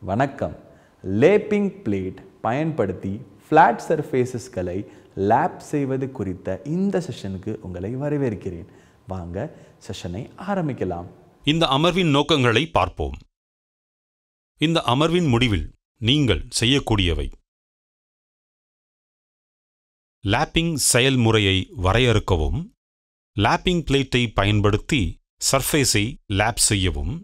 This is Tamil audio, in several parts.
வணக்கம். லேப்பிங் பிளேட் பயன்படுத்தி ஃப்ளாட் சர்ஃபேசஸ்களை லேப் செய்வது குறித்த இந்த செஷனுக்கு உங்களை வரவேற்கிறேன். வாங்க செஷனை ஆரம்பிக்கலாம். இந்த அமர்வின் நோக்கங்களை பார்ப்போம். இந்த அமர்வின் முடிவில் நீங்கள் செய்யக்கூடியவை: லேப்பிங் செயல்முறையை வரையறுக்கவும், லேப்பிங் பிளேட்டை பயன்படுத்தி சர்ஃபேஸை லேப் செய்யவும்,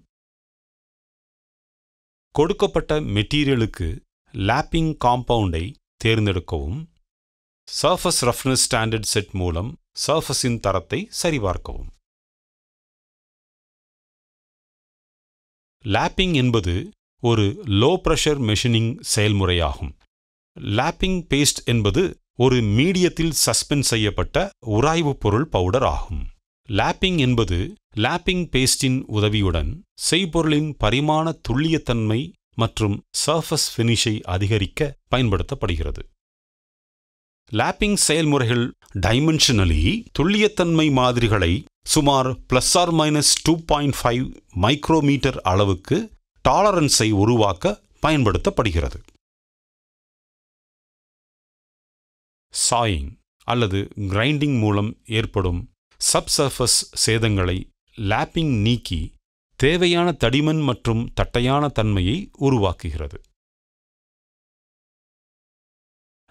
கொடுக்கப்பட்ட மெட்டீரியலுக்கு லேப்பிங் காம்பவுண்டை தேர்ந்தெடுக்கவும், சர்ஃபஸ் ரஃப்னஸ் ஸ்டாண்டர்ட் செட் மூலம் சர்ஃபஸின் தரத்தை சரிபார்க்கவும். லேப்பிங் என்பது ஒரு லோ பிரஷர் மெஷினிங் செயல்முறையாகும். லேப்பிங் பேஸ்ட் என்பது ஒரு மீடியத்தில் சஸ்பெண்ட் செய்யப்பட்ட உராய்வு பொருள் பவுடர் ஆகும். லேப்பிங் என்பது லேப்பிங் பேஸ்டின் உதவியுடன் செய்பொருளின் பரிமாண துல்லியத்தன்மை மற்றும் சர்ஃபஸ் ஃபினிஷை அதிகரிக்க பயன்படுத்தப்படுகிறது. லேப்பிங் செயல்முறைகள் டைமென்ஷனலி துல்லியத்தன்மை மாதிரிகளை சுமார் ±2.5 மைக்ரோமீட்டர் அளவுக்கு டாலரன்ஸை உருவாக்க பயன்படுத்தப்படுகிறது. சாயிங் அல்லது கிரைண்டிங் மூலம் ஏற்படும் சப்சர்ஃபஸ் சேதங்களை லேப்பிங் நீக்கி தேவையான தடிமன் மற்றும் தட்டையான தன்மையை உருவாக்குகிறது.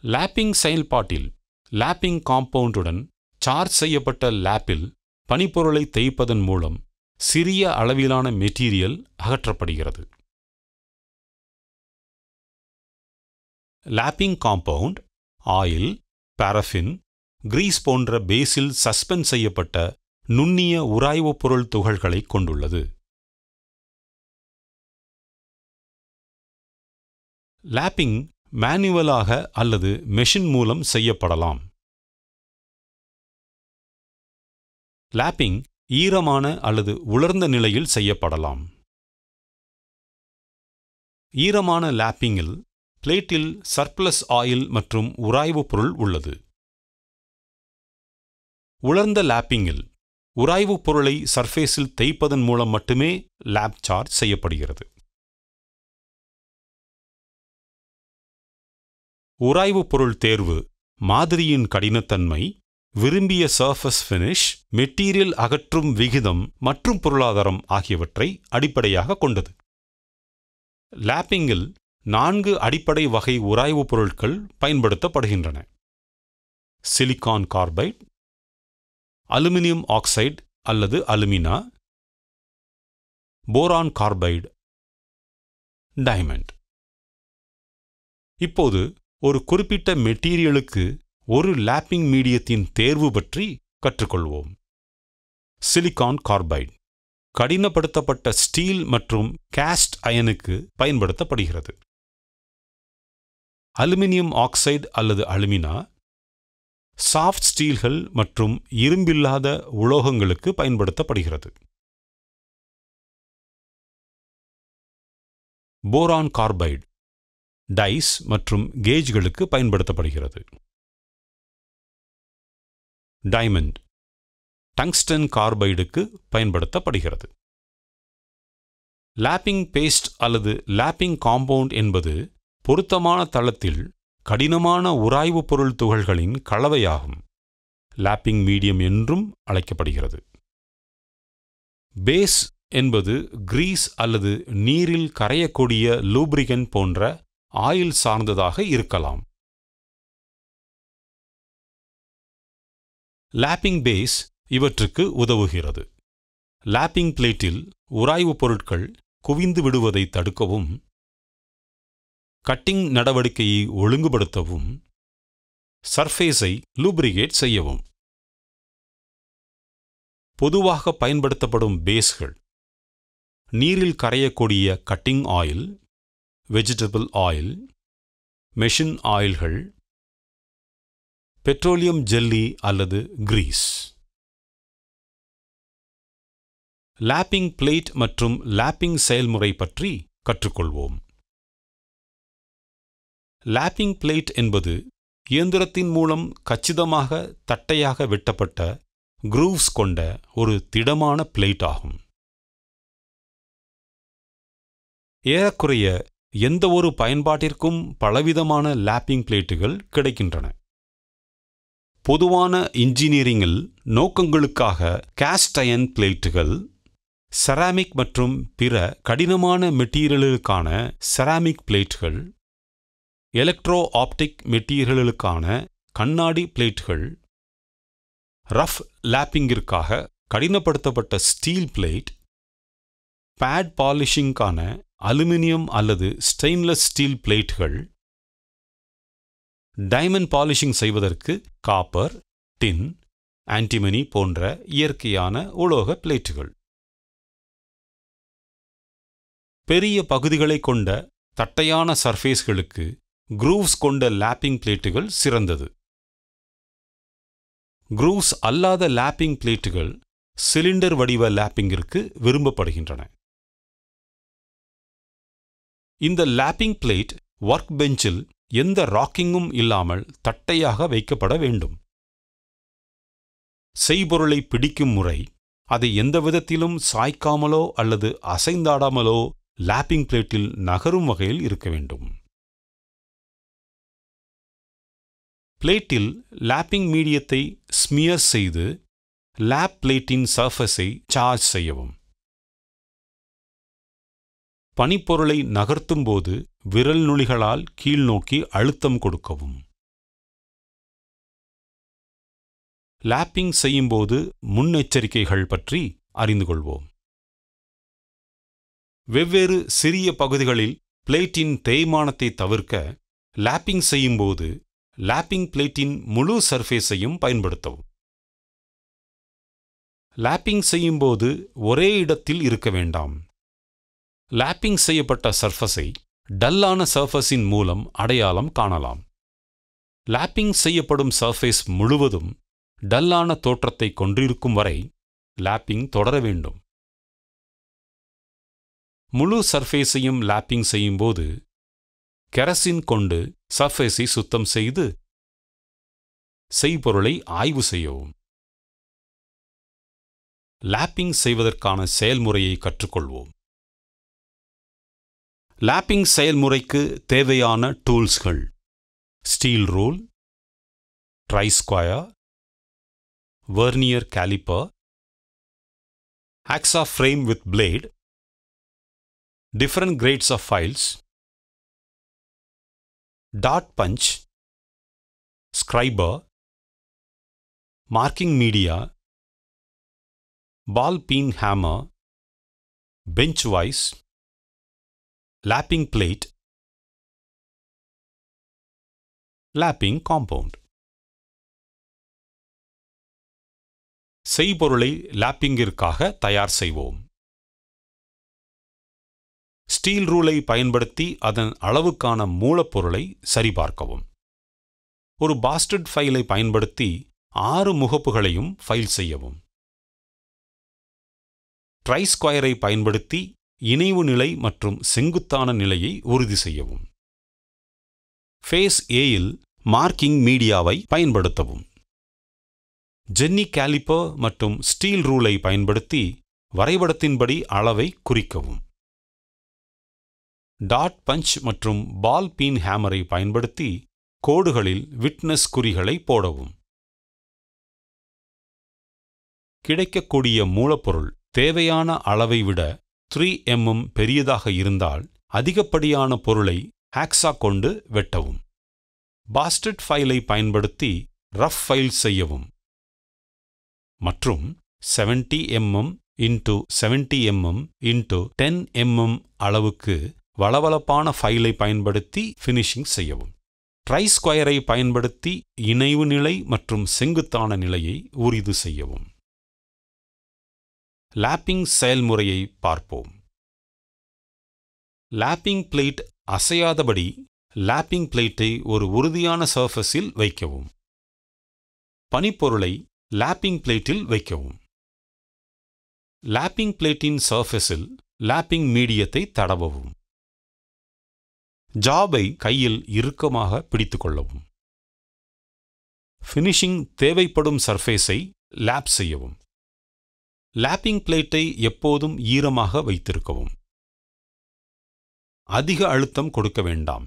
லேப்பிங் செயல்பாட்டில் லேப்பிங் காம்பவுண்டுடன் சார்ஜ் செய்யப்பட்ட லேப்பில் பனிப்பொருளை தேய்ப்பதன் மூலம் சிறிய அளவிலான மெட்டீரியல் அகற்றப்படுகிறது. Lapping compound oil, paraffin, grease போன்ற பேஸில் சஸ்பெண்ட் செய்யப்பட்ட நுண்ணிய உராய்வு பொருள் துகள்களை கொண்டுள்ளது. லேப்பிங் மேனுவலாக அல்லது மெஷின் மூலம் செய்யப்படலாம். லேப்பிங் ஈரமான அல்லது உலர்ந்த நிலையில் செய்யப்படலாம். ஈரமான லேப்பிங்கில் பிளேட்டில் சர்ப்ளஸ் ஆயில் மற்றும் உராய்வு பொருள் உள்ளது. உலர்ந்த லேப்பிங்கில் உராய்வு பொருளை சர்ஃபேஸில் தேய்ப்பதன் மூலம் மட்டுமே லேப் சார்ஜ் செய்யப்படுகிறது. உராய்வு பொருள் தேர்வு, மாதிரியின் கடினத்தன்மை, விரும்பிய சர்ஃபஸ் ஃபினிஷ், மெட்டீரியல் அகற்றும் விகிதம் மற்றும் பொருளாதாரம் ஆகியவற்றை அடிப்படையாக கொண்டது. லேப்பிங்கில் 4 அடிப்படை வகை உராய்வு பொருட்கள் பயன்படுத்தப்படுகின்றன: சிலிக்கான் கார்பைட், அலுமினியம் ஆக்சைடு அல்லது அலுமினா, போரான் கார்பைடு, டைமண்ட். இப்போது ஒரு குறிப்பிட்ட மெட்டீரியலுக்கு ஒரு லேப்பிங் மீடியத்தின் தேர்வு பற்றி கற்றுக்கொள்வோம். சிலிக்கான் கார்பைடு கடினப்படுத்தப்பட்ட ஸ்டீல் மற்றும் காஸ்ட் அயனுக்கு பயன்படுத்தப்படுகிறது. அலுமினியம் ஆக்சைடு அல்லது அலுமினா சாஃப்ட் ஸ்டீல்கள் மற்றும் இரும்பில்லாத உலோகங்களுக்கு பயன்படுத்தப்படுகிறது. போரான் கார்பைடு டைஸ் மற்றும் கேஜ்களுக்கு பயன்படுத்தப்படுகிறது. டைமண்ட் டங்ஸ்டன் கார்பைடுக்கு பயன்படுத்தப்படுகிறது. லேப்பிங் பேஸ்ட் அல்லது லேப்பிங் காம்பவுண்ட் என்பது பொருத்தமான தளத்தில் கடினமான உராய்வு பொருள் துகள்களின் கலவையாகும். லேப்பிங் மீடியம் என்றும் அழைக்கப்படுகிறது. பேஸ் என்பது கிரீஸ் அல்லது நீரில் கரையக்கூடிய லூப்ரிகன்ட் போன்ற ஆயில் சார்ந்ததாக இருக்கலாம். லேப்பிங் பேஸ் இவற்றுக்கு உதவுகிறது. லேப்பிங் பிளேட்டில் உராய்வு பொருட்கள் குவிந்து விடுவதை தடுக்கவும், கட்டிங் நடவடிக்கையை ஒழுங்குபடுத்தவும், சர்ஃபேஸை லூப்ரிகேட் செய்யவும். பொதுவாக பயன்படுத்தப்படும் பேஸ்கள் நீரில் கரையக்கூடிய cutting oil, vegetable oil, machine ஆயில்கள், பெட்ரோலியம் ஜெல்லி அல்லது கிரீஸ். லேப்பிங் பிளேட் மற்றும் லேப்பிங் செயல்முறை பற்றி கற்றுக்கொள்வோம். லேப்பிங் பிளேட் என்பது இயந்திரத்தின் மூலம் கச்சிதமாக தட்டையாக வெட்டப்பட்ட grooves கொண்ட ஒரு திடமான பிளேட் ஆகும். ஏறக்குறைய எந்த ஒரு பயன்பாட்டிற்கும் பலவிதமான லேப்பிங் பிளேட்டுகள் கிடைக்கின்றன. பொதுவான இன்ஜினியரிங்கில் நோக்கங்களுக்காக காஸ்ட் அயர்ன் பிளேட்டுகள், செராமிக் மற்றும் பிற கடினமான மெட்டீரியல்களுக்கான செராமிக் பிளேட்டுகள், எலக்ட்ரோ ஆப்டிக் மெட்டீரியல்களுக்கான கண்ணாடி பிளேட்டுகள், ரஃப் லேப்பிங்கிற்காக கடினப்படுத்தப்பட்ட ஸ்டீல் பிளேட், பேட் பாலிஷிங்கான அலுமினியம் அல்லது ஸ்டெயின்லெஸ் ஸ்டீல் பிளேட்டுகள், டைமண்ட் பாலிஷிங் செய்வதற்கு காப்பர், டின், ஆன்டிமனி போன்ற இயற்கையான உலோக பிளேட்டுகள். பெரிய பகுதிகளை கொண்ட தட்டையான சர்ஃபேஸ்களுக்கு குரூவ்ஸ் கொண்ட லேப்பிங் பிளேட்டுகள் சிறந்தது. குரூவ்ஸ் அல்லாத லேப்பிங் பிளேட்டுகள் சிலிண்டர் வடிவ லேப்பிங்கிற்கு விரும்பப்படுகின்றன. இந்த லேப்பிங் பிளேட் ஒர்க் பெஞ்சில் எந்த ராக்கிங்கும் இல்லாமல் தட்டையாக வைக்கப்பட வேண்டும். செய்பொருளை பிடிக்கும் முறை அதை எந்த விதத்திலும் சாய்க்காமலோ அல்லது அசைந்தாடாமலோ லேப்பிங் பிளேட்டில் நகரும் வகையில் இருக்க வேண்டும். பிளேட்டில் லேப்பிங் மீடியத்தை ஸ்மியர் செய்து லேப் பிளேட்டின் சர்ஃபஸை சார்ஜ் செய்யவும். பனிப்பொருளை நகர்த்தும் போது விரல் நுனிகளால் கீழ்நோக்கி அழுத்தம் கொடுக்கவும். லேப்பிங் செய்யும்போது முன்னெச்சரிக்கைகள் பற்றி அறிந்து கொள்வோம். வெவ்வேறு சிறிய பகுதிகளில் பிளேட்டின் தேய்மானத்தை தவிர்க்க லேப்பிங் செய்யும்போது லேப்பிங் பிளேட்டின் முழு சர்ஃபேஸையும் பயன்படுத்தவும். லேப்பிங் செய்யும்போது ஒரே இடத்தில் இருக்க வேண்டாம். லேப்பிங் செய்யப்பட்ட சர்ஃபஸை டல்லான சர்ஃபஸின் மூலம் அடையாளம் காணலாம். லேப்பிங் செய்யப்படும் சர்ஃபேஸ் முழுவதும் டல்லான தோற்றத்தை கொண்டிருக்கும் வரை லேப்பிங் தொடர வேண்டும். முழு சர்ஃபேஸையும் லேப்பிங் செய்யும்போது கெரசின் கொண்டு சர்ஃபேஸை சுத்தம் செய்து செய்பொருளை ஆய்வு செய்யவும். லேப்பிங் செய்வதற்கான செயல்முறையை கற்றுக்கொள்வோம். லேப்பிங் செயல்முறைக்கு தேவையான டூல்ஸ்கள்: steel rule, try square, vernier calliper, hacksaw frame with blade, different grades of files, dot punch, scriber, marking media, ball peen hammer, bench vise, lapping plate, lapping compound. செய்பொருளை லேப்பிங்கிற்காக தயார் செய்வோம். ஸ்டீல் ரூலை பயன்படுத்தி அதன் அளவுக்கான மூலப்பொருளை சரிபார்க்கவும். ஒரு பாஸ்டர்ட் ஃபைலை பயன்படுத்தி 6 முகப்புகளையும் ஃபைல் செய்யவும். ட்ரை ஸ்கொயரை பயன்படுத்தி இணைவு நிலை மற்றும் செங்குத்தான நிலையை உறுதி செய்யவும். ஃபேஸ் ஏயில் மார்க்கிங் மீடியாவை பயன்படுத்தவும். ஜென்னி கேலிப்பர் மற்றும் ஸ்டீல் ரூலை பயன்படுத்தி வரைபடத்தின்படி அளவை குறிக்கவும். டாட் பஞ்ச் மற்றும் பால் பீன் ஹேமரை பயன்படுத்தி கோடுகளில் விட்னஸ் குறிகளை போடவும். கிடைக்கக்கூடிய மூலப்பொருள் தேவையான அளவை விட 3 mm பெரியதாக இருந்தால் அதிகப்படியான பொருளை ஹேக்ஸா கொண்டு வெட்டவும். பாஸ்டர்ட் ஃபைலை பயன்படுத்தி ரஃப் ஃபைல் செய்யவும் மற்றும் 70 mm x 70 mm x 10 mm அளவுக்கு வளவளப்பான ஃபைலை பயன்படுத்தி ஃபினிஷிங் செய்யவும். ட்ரை ஸ்கொயரை பயன்படுத்தி இணைவு நிலை மற்றும் செங்குத்தான நிலையை உறுதி செய்யவும். லேப்பிங் செயல்முறையை பார்ப்போம். லேப்பிங் பிளேட் அசையாதபடி லேப்பிங் பிளேட்டை ஒரு உறுதியான சர்ஃபஸில் வைக்கவும். பனிப்பொருளை லேப்பிங் பிளேட்டில் வைக்கவும். லேப்பிங் பிளேட்டின் சர்ஃபஸில் லேப்பிங் மீடியத்தை தடவவும். ஜாபை கையில் இறுக்கமாக பிடித்துக்கொள்ளவும். ஃபினிஷிங் தேவைப்படும் சர்ஃபேஸை லேப் செய்யவும். லேப்பிங் பிளேட்டை எப்போதும் ஈரமாக வைத்திருக்கவும். அதிக அழுத்தம் கொடுக்க வேண்டாம்.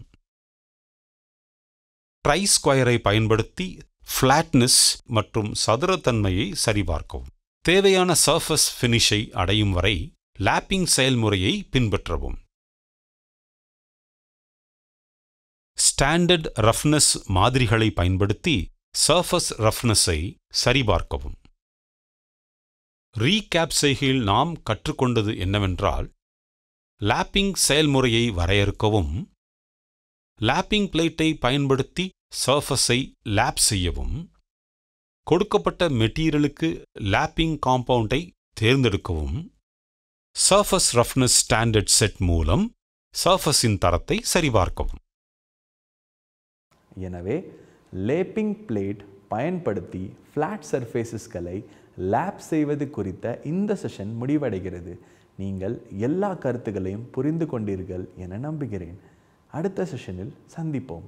ட்ரை ஸ்கொயரை பயன்படுத்தி ஃப்ளாட்னஸ் மற்றும் சதுரத்தன்மையை சரிபார்க்கவும். தேவையான சர்ஃபஸ் ஃபினிஷை அடையும் வரை லாப்பிங் செயல்முறையை பின்பற்றவும். ஸ்டாண்டர்ட் ரஃப்னஸ் மாதிரிகளை பயன்படுத்தி சர்ஃபஸ் ரஃப்னஸை சரிபார்க்கவும். ரீகேப் செய்கையில் நாம் கற்றுக்கொண்டது என்னவென்றால், லாப்பிங் செயல்முறையை வரையறுக்கவும், லாப்பிங் பிளேட்டை பயன்படுத்தி சர்ஃபஸை லாப் செய்யவும், கொடுக்கப்பட்ட மெட்டீரியலுக்கு லாப்பிங் காம்பவுண்டை தேர்ந்தெடுக்கவும், சர்ஃபஸ் ரஃப்னஸ் ஸ்டாண்டர்ட் செட் மூலம் சர்ஃபஸின் தரத்தை சரிபார்க்கவும். எனவே லேப்பிங் பிளேட் பயன்படுத்தி ஃப்ளாட் சர்ஃபேசஸ்களை லேப் செய்வது குறித்த இந்த செஷன் முடிவடைகிறது. நீங்கள் எல்லா கருத்துக்களையும் புரிந்து கொண்டீர்கள் என நம்புகிறேன். அடுத்த செஷனில் சந்திப்போம்.